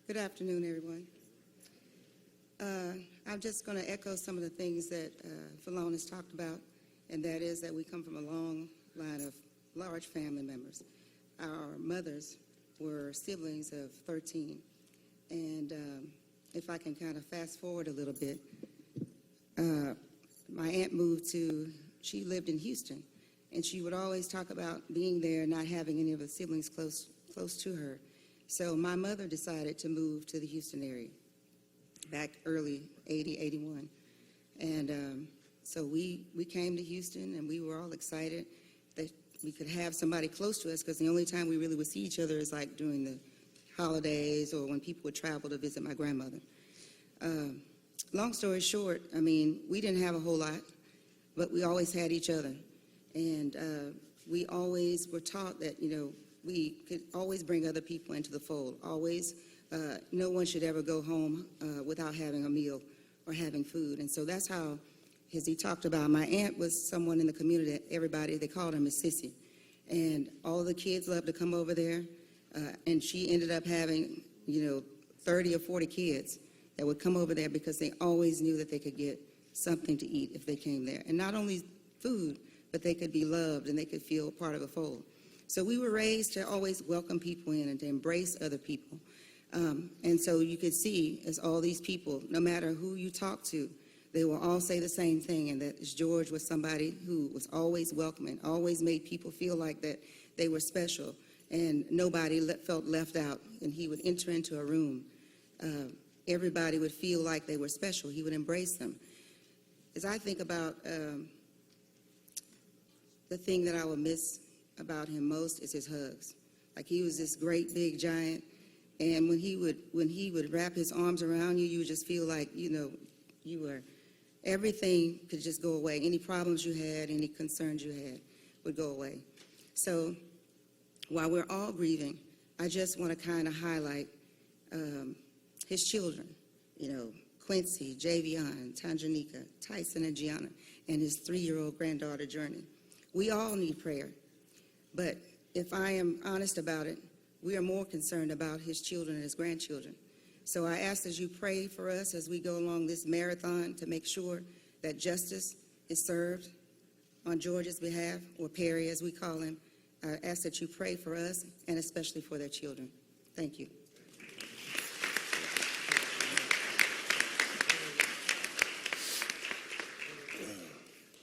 Good afternoon, everyone. I'm just going to echo some of the things that Falon has talked about, and that is that we come from a long line of large family members. Our mothers were siblings of 13, and if I can kind of fast forward a little bit, my aunt she lived in Houston, and she would always talk about being there and not having any of the siblings close to her. So my mother decided to move to the Houston area back early 80, 81. And so we came to Houston, and we were all excited that we could have somebody close to us, because the only time we really would see each other is like during the holidays or when people would travel to visit my grandmother. Long story short, I mean, we didn't have a whole lot, but we always had each other. And we always were taught that, we could always bring other people into the fold. Always, no one should ever go home without having a meal or having food. And so that's how, as he talked about, my aunt was someone in the community that everybody, they called her Miss Sissy. And all the kids loved to come over there. And she ended up having, 30 or 40 kids that would come over there because they always knew that they could get something to eat if they came there. And not only food, but they could be loved and they could feel part of a fold. So we were raised to always welcome people in and to embrace other people. And so you could see, as all these people, no matter who you talk to, they will all say the same thing, and that George was somebody who was always welcoming, always made people feel like that they were special, and nobody felt left out. And he would enter into a room. Everybody would feel like they were special. He would embrace them. As I think about the thing that I will miss about him most is his hugs. Like, he was this great big giant, and when he would wrap his arms around you, you would just feel like, everything could just go away. Any problems you had, any concerns you had would go away. So while we're all grieving, I just want to kind of highlight his children, Quincy, Javion, Tanjanika, Tyson, and Gianna, and his 3-year-old granddaughter, Journey. We all need prayer. But if I am honest about it, we are more concerned about his children and his grandchildren. So I ask that you pray for us as we go along this marathon to make sure that justice is served on George's behalf, or Perry as we call him. I ask that you pray for us and especially for their children. Thank you.